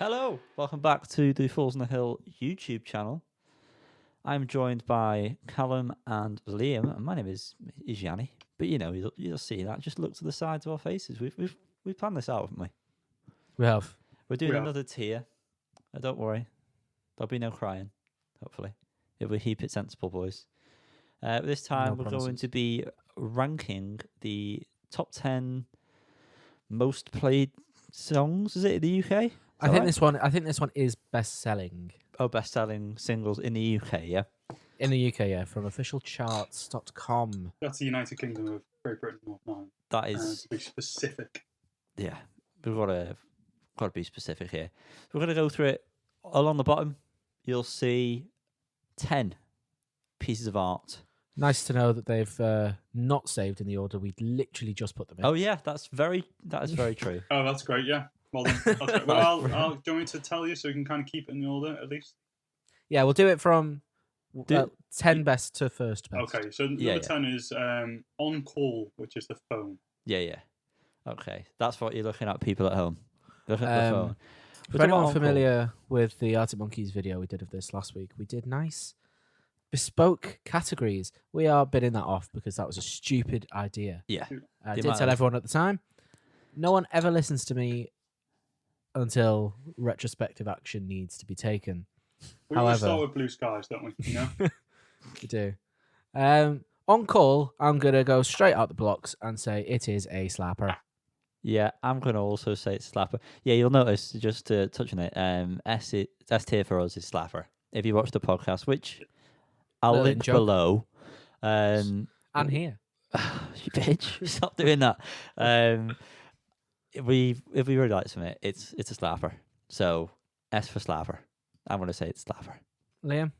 Hello, welcome back to the Falls on the Hill YouTube channel. I'm joined by Callum and Liam, and my name is Yanni. But you'll see that. Just look to the sides of our faces. We've planned this out, haven't we? We have. We're doing another tier. Don't worry, there'll be no crying. Hopefully, it'll be keep it sensible, boys. This time we're going to be ranking the top 10 most played songs. Is it in the UK? I think this one is best selling. Oh, best selling singles in the UK, yeah. In the UK, yeah, from officialcharts.com. That's the United Kingdom of Great Britain, North Ireland. That is to be specific. Yeah, we've got to be specific here. We're going to go through it. Along the bottom, you'll see 10 pieces of art. Nice to know that they've not saved in the order we literally just put them in. Oh yeah, that is very true. Oh, that's great. Yeah. Well done. That's great. Well, do you want me to tell you so we can kind of keep it in the order at least? Yeah, we'll do it from 10 best to first best. Okay, so number 10 is On Call, which is the phone. Yeah. Okay, that's what you're looking at, people at home. Looking at the phone. For anyone familiar with the Arctic Monkeys video we did of this last week, we did nice bespoke categories. We are bidding that off because that was a stupid idea. Yeah. I did tell everyone at the time. No one ever listens to me until retrospective action needs to be taken. We always start with Blue Skies, don't we? You know? We do. On Call, I'm going to go straight out the blocks and say it is a slapper. Yeah, I'm going to also say it's slapper. Yeah, you'll notice, just to touch on it, S tier for us is slapper. If you watch the podcast, which I'll link below. And here. You bitch, stop doing that. If we really like something, it's a slapper. So S for slapper. I'm going to say it's slapper. Liam?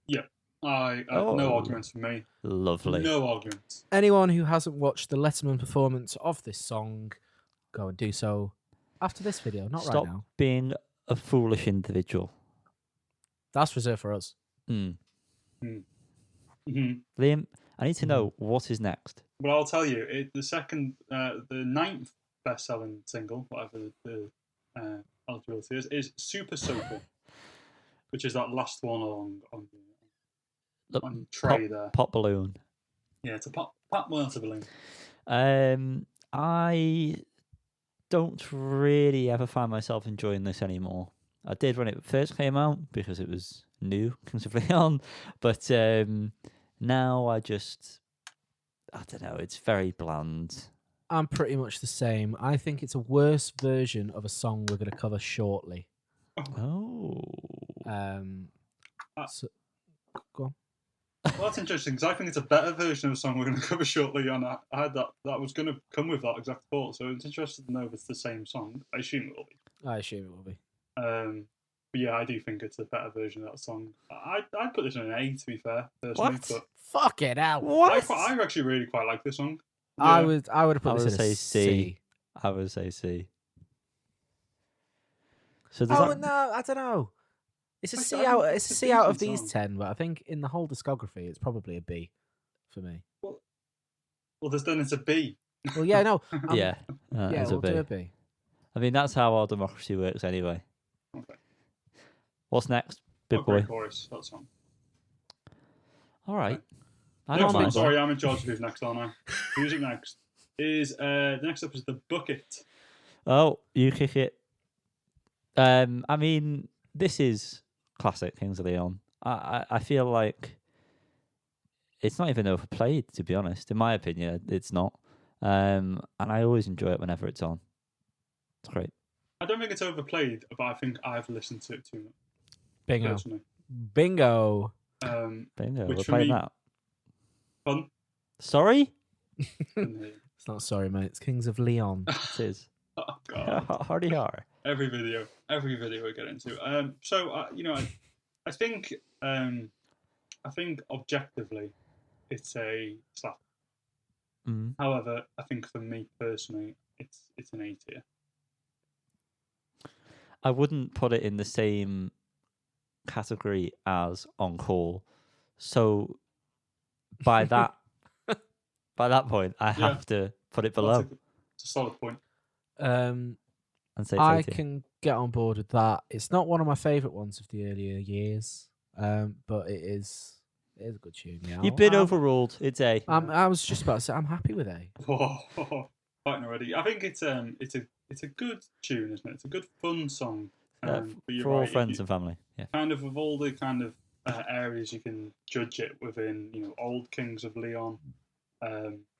Yeah. No arguments for me. Lovely. No arguments. Anyone who hasn't watched the Letterman performance of this song, go and do so after this video, not Stop right now. being a foolish individual. That's reserved for us. Mm-hmm. Liam, I need to know what is next. Well, I'll tell you. The ninth best-selling single, whatever the eligibility is Super Soaker, which is that last one on the tray there. Pop balloon. Yeah, it's a pop water balloon. I don't really ever find myself enjoying this anymore. I did when it first came out because it was new, considerably on, but now I don't know. It's very bland. I'm pretty much the same. I think it's a worse version of a song we're going to cover shortly. Oh. So, go on. Well, that's interesting because I think it's a better version of a song we're going to cover shortly. And I had that was going to come with that exact thought. So it's interesting to know if it's the same song. I assume it will be. I assume it will be. But yeah, I do think it's a better version of that song. I'd put this in an A, to be fair. Personally, What? But Fuck it out. What? I actually really quite like this song. Yeah. I would have put this in a C. I would say C. So no, I don't know. It's a C out. It's a C out of these 10, but I think in the whole discography, it's probably a B for me. Well, then it's a B. Well, yeah, no. yeah, we'll do a B. I mean, that's how our democracy works, anyway. Okay. What's next, big boy? Great chorus, that song. All right. Okay. I don't mind. Sorry, I'm in charge of who's next, aren't I? Who's next? Next up is The Bucket. Oh, you kick it. I mean, this is classic Kings of Leon. I feel like it's not even overplayed, to be honest. In my opinion, it's not. And I always enjoy it whenever it's on. It's great. I don't think it's overplayed, but I think I've listened to it too much. Bingo. Personally. Bingo. Bingo. Which We're for playing me- that. Fun. Sorry? It's not sorry, mate. It's Kings of Leon. It is. Oh, God. Hardy har. Every video we get into. I think objectively, it's a slap. Mm. However, I think for me personally, it's an A tier. I wouldn't put it in the same category as On Call. So by that point, I have to put it below. It's a solid point. And and say I Tay. can get on board with that. It's not one of my favourite ones of the earlier years, but it is a good tune. Yeah, You've been I'm- overruled. It's A. I was just about to say I'm happy with A. Fighting already. I think it's a good tune, isn't it? It's a good fun song. But you're For all right, friends and family. Yeah. kind of all the kind of areas you can judge it within, old Kings of Leon,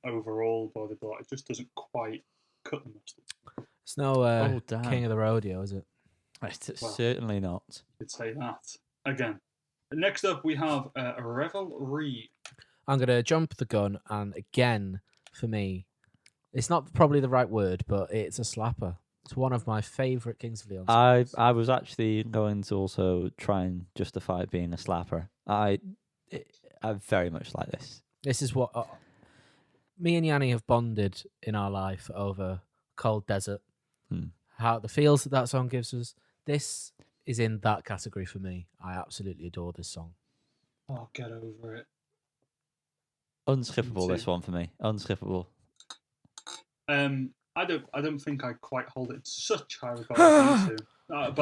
overall, blah blah blah. It just doesn't quite cut the mustard. It's no Oh, damn. King of the Rodeo, is it? It's Well, certainly not. I'd say that again. Next up, we have a Revelry. I'm gonna jump the gun, and again, for me, it's not probably the right word, but it's a slapper. It's one of my favourite Kings of Leon songs. I was actually going to also try and justify it being a slapper. I very much like this. This is what me and Yanni have bonded in our life over Cold Desert. How the feels that song gives us. This is in that category for me. I absolutely adore this song. Oh, get over it. Unskippable, this one for me. Unskippable. I don't think I quite hold it in such high regard as you two. But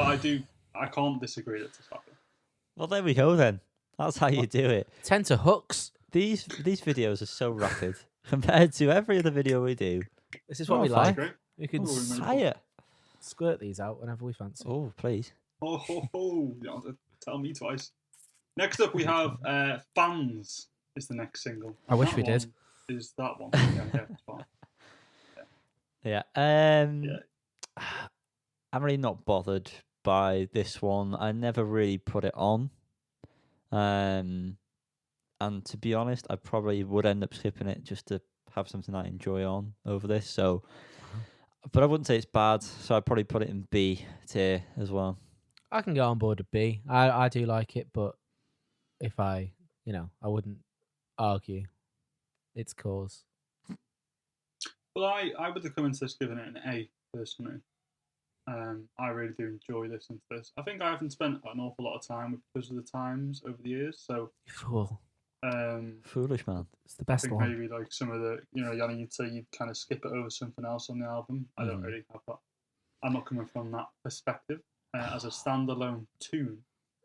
I can't disagree that it's a slapper. Well, there we go then. That's how you do it. 10 to hooks. These videos are so rapid compared to every other video we do. This is what Oh, we fine. like. Great. We can Sire. squirt these out whenever we fancy. Oh, please. Oh, you don't have to tell me twice. Next up, we have Fans is the next single. I wish That we did. one Is that one? Yeah, it's fine. Yeah. Yeah. I'm really not bothered by this one. I never really put it on. And to be honest, I probably would end up skipping it just to have something I enjoy on over this. So, but I wouldn't say it's bad. So I'd probably put it in B tier as well. I can get on board with B. I do like it, but if I wouldn't argue its cause. Well, I would have come into this giving it an A, personally. I really do enjoy listening to this. I think I haven't spent an awful lot of time with because of the times over the years. So, Fool. Foolish man. It's the I best think one. maybe like some of the, Yanni, you'd say you'd kind of skip it over something else on the album. I don't really have that. I'm not coming from that perspective. As a standalone tune,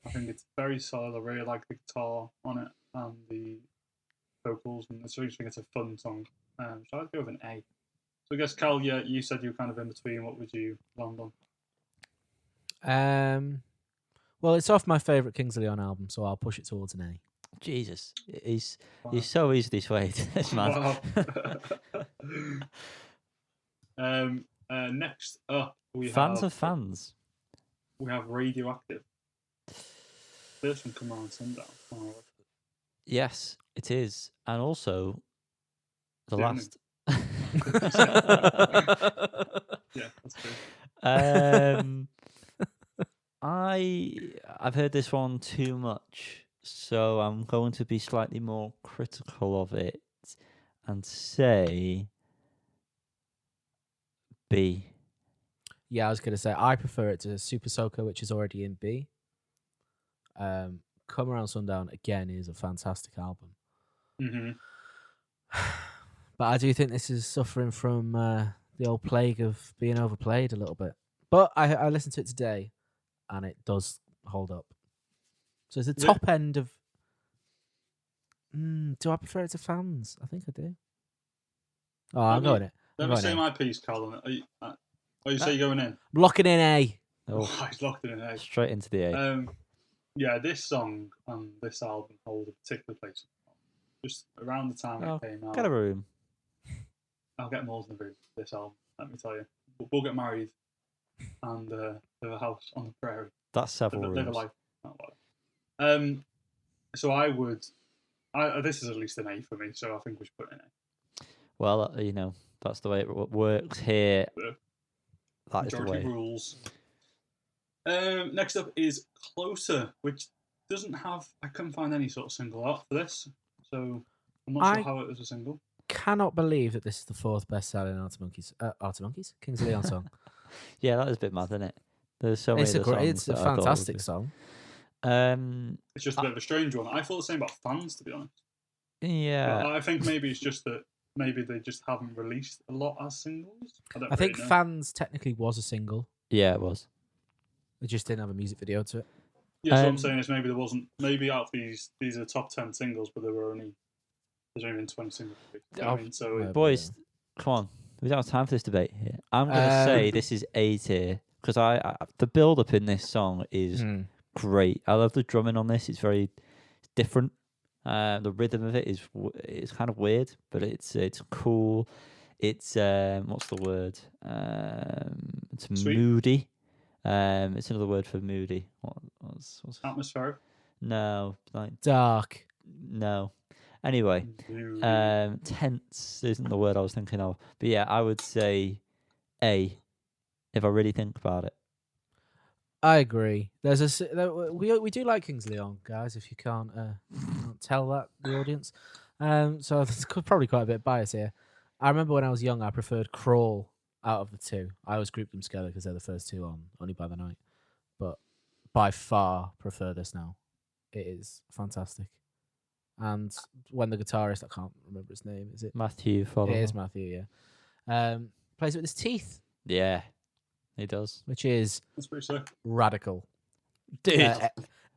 I think it's very solid. I really like the guitar on it and the vocals, and I just think it's a fun song. So I'd go with an A. So I guess, Cal, yeah, you said you were kind of in between. What would you land on? Well, it's off my favourite Kings of Leon album, so I'll push it towards an A. Jesus, he's Wow. so easily swayed. This man. Wow. Next up, we Fans have of fans. We have Radioactive. First one come on Sundown. Oh, Yes, it is, and also the Didn't last. yeah, that's true. I've heard this one too much, so I'm going to be slightly more critical of it and say B. Yeah, I was going to say, I prefer it to Super Soaker, which is already in B. Come Around Sundown, again, is a fantastic album. Mm-hmm. But I do think this is suffering from the old plague of being overplayed a little bit. But I listened to it today, and it does hold up. So it's the top end of... do I prefer it to Fans? I think I do. Oh, I'm going it. Let me say my piece, Colin. You say you're going in? I'm locking in A. Oh, he's locked in an A. Straight into the A. Yeah, this song and this album hold a particular place. Just around the time it came out. Get a room. I'll get more than a room for this album, let me tell you. We'll get married and live a house on the prairie. That's several Live a rooms. life. Not a life. So I would... this is at least an A for me, so I think we should put it in A. Well, that's the way it works here. Yeah. That is the Majority way. rules. Next up is Closer, which doesn't have... I couldn't find any sort of single art for this, so I'm not sure how it was a single. Cannot believe that this is the fourth best-selling Art of Monkeys? Kings of Leon song. Yeah, that is a bit mad, isn't it? There's so many other songs It's a that I thought would fantastic be- song. It's just a bit of a strange one. I thought the same about Fans, to be honest. Yeah. But I think maybe it's just that maybe they just haven't released a lot as singles. I don't I think really know. Fans technically was a single. Yeah, it was. It just didn't have a music video to it. Yeah, so what I'm Um, saying is maybe there wasn't. Maybe out of these are the top 10 singles, but there's only been 20 singles. You know what I mean, so Well, Boys, come on. We don't have time for this debate here. I'm going to say this is A tier because I the build up in this song is great. I love the drumming on this. It's very different. The rhythm of it is kind of weird, but it's cool. It's what's the word? It's Sweet. moody. It's another word for moody. What's atmospheric. no, like dark. no. Anyway, tense isn't the word I was thinking of. But yeah, I would say A if I really think about it. I agree. There's we do like Kings Leon, guys. If you can't tell that the audience, so there's probably quite a bit of bias here. I remember when I was young, I preferred Crawl out of the two. I always grouped them together because they're the first two on Only by the Night. But by far prefer this now. It is fantastic. And when the guitarist, I can't remember his name, is it? Matthew follow. It is Matthew, yeah. Plays it with his teeth, Yeah, he does. which is That's pretty sick. radical. Dude,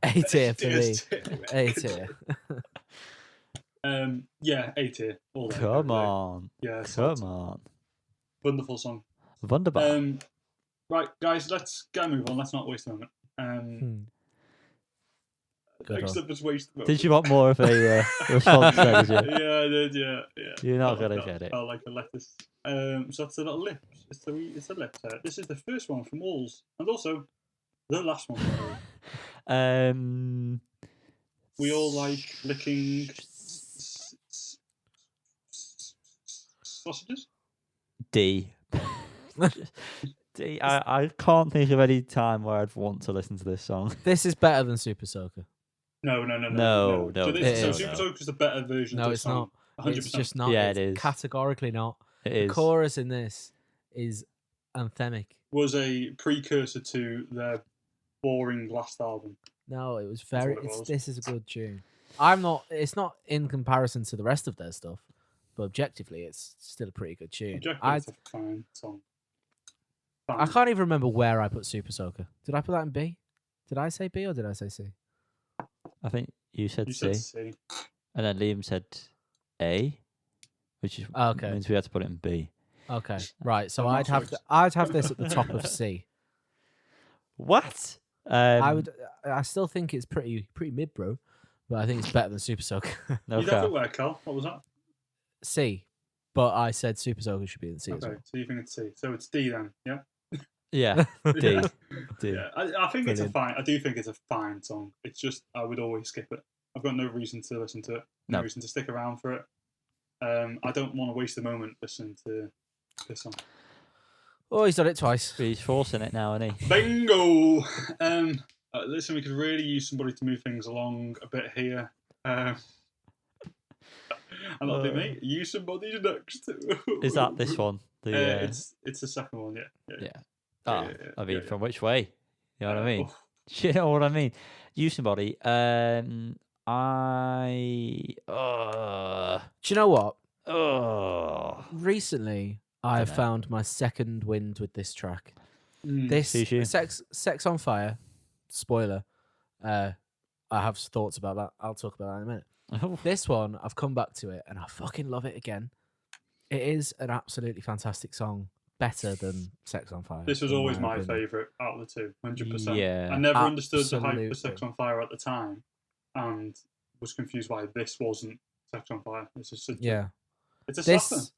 A tier for me. A tier. Yeah, A tier. All day, come every day. on. Yeah, Come on. wonderful song. Wunderbar. Right, guys, let's get a move on. Let's not waste a moment. Good Next one. up is waste a moment. Did you want more of a response there, did you? Yeah, I did. Yeah. You're not Felt going like to get it. Felt like a lettuce. So that's a little lip. It's a lip. This is the first one from Walls, and also the last one. From Walls. We all like licking sausages. D. D. I can't think of any time where I'd want to listen to this song. This is better than Super Soaker. No. No, So, it so is. Super Soaker is the better version. No, of this it's not. song. 100%. It's just not. Yeah, It's it is. categorically not. It The is. chorus in this is anthemic. Was a precursor to their boring last album. No, it was very. what it was. This is a good tune. I'm not. It's not in comparison to the rest of their stuff, but objectively, it's still a pretty good tune. Objectively, it's a fine song. I can't even remember where I put Super Soaker. Did I put that in B? Did I say B or did I say C? I think you said You C. said C. And then Liam said A, which is, Okay. means we had to put it in B. Okay, right. So I'm I'd not have sure. I'd have this at the top of C. What? I would. I still think it's pretty mid, bro. But I think it's better than Super Soaker. You'd have Okay. it where, Cal? What was that? C, but I said Super Soaker should be in C as Okay, well. so you think it's C. So it's D then, yeah? Yeah. D. Yeah. D. Yeah, I think it's a Brilliant. fine. I do think it's a fine song. It's just I would always skip it. I've got no reason to listen to it. No No. reason to stick around for it. I don't want to waste a moment listening to this song. Oh, he's done it twice. He's forcing it now, isn't he? Bingo! Listen, we could really use somebody to move things along a bit here. And that'll be me. Use somebody next. Is that this one? The, It's the second one, yeah. yeah. Ah, yeah, I mean, yeah. from which way? You know what I mean? Oh, Do you know what I mean? You somebody. Do you know what? Recently, Recently, I have Dunno. found my second wind with this track. mm. This Who's you? Sex on Fire. Spoiler. I have thoughts about that. I'll talk about that in a minute. Oh, This one, I've come back to it and I fucking love it again. It is an absolutely fantastic song, better than Sex on Fire. This was in always my opinion. favourite out of the two, 100%. Yeah. I never understood the hype Absolutely. for Sex on Fire at the time and was confused why this wasn't Sex on Fire. It's just Yeah. it's a This.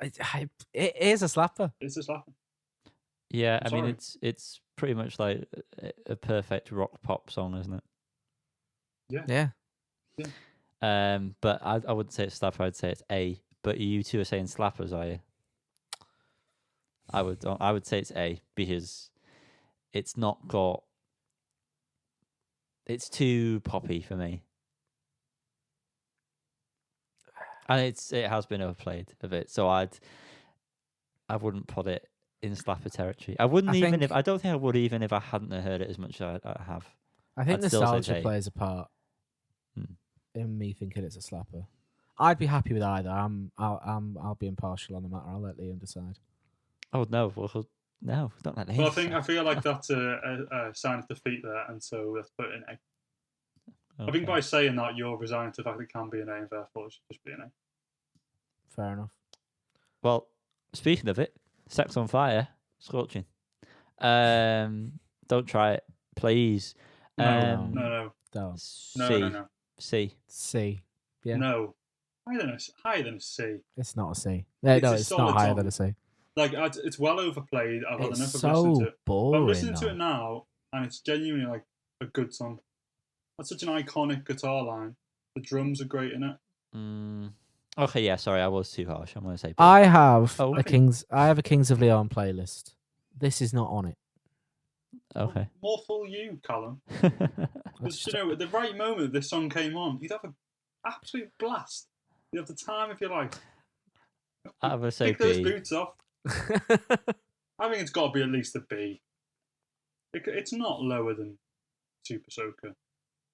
slapper. It is a slapper. It's a slapper. yeah. I'm I mean, sorry. it's pretty much like a perfect rock pop song, isn't it? Yeah. But I wouldn't say it's slapper. I'd say it's A. But you two are saying slappers, are you? I would say it's A because it's not got. It's too poppy for me, and it has been overplayed a bit. So I wouldn't put it in slapper territory. I wouldn't I don't think I would even if I hadn't heard it as much as I have. I think I'd still say nostalgia A. plays a part Hmm. in me thinking it's a slapper. I'd be happy with either. I'll be impartial on the matter. I'll let Liam decide. Oh no! Well, No, don't let Well, I feel like that's a sign of defeat there, and so let's put it in A. I think by saying that, you're resigning to the fact it can be an A, and therefore it should just be an A. Fair enough. Well, speaking of it, Sex on Fire, scorching. Don't try it, please. No. Don't. C. C. Yeah. No. Higher than a C. It's not a C. It's No, a it's not solid higher song. than a C. Like, it's well overplayed. I've had It's enough of listening to so it. boring. I'm listening to though. it now, and it's genuinely like a good song. That's such an iconic guitar line. The drums are great in it. Okay, yeah, sorry, I was too harsh. I'm going to say B. I have Oh. a Kings of Leon playlist. This is not on it. Okay. More full you, Callum. Because, at the right moment this song came on, you'd have an absolute blast. You'd have the time of your life. I'm going to say Pick those B. boots off. I think it's got to be at least a B. It's not lower than Super Soaker.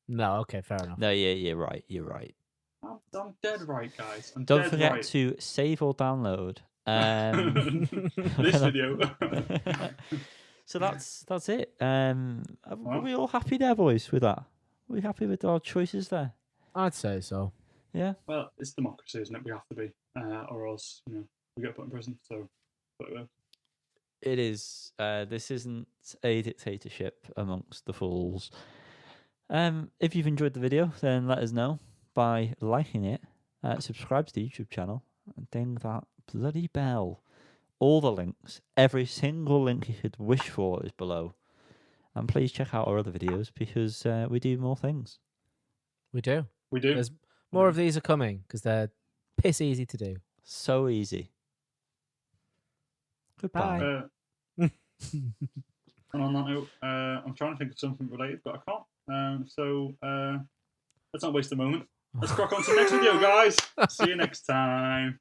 No, okay, fair enough. No, yeah, you're right. You're right. I'm dead right, guys. Don't forget to save or download this video. So that's it. Are we all happy there, boys, with that? Are we happy with our choices there? I'd say so. Yeah. Well, it's democracy, isn't it? We have to be, or else we get put in prison. So, it is. This isn't a dictatorship amongst the fools. If you've enjoyed the video, then let us know by liking it, subscribe to the YouTube channel, and ding that bloody bell. All the links, every single link you could wish for is below. And please check out our other videos because we do more things. We do. There's more of these are coming because they're piss easy to do. So easy. Goodbye. Bye. And on that note, I'm trying to think of something related, but I can't. So let's not waste a moment. Let's crack on to the next video, guys. See you next time.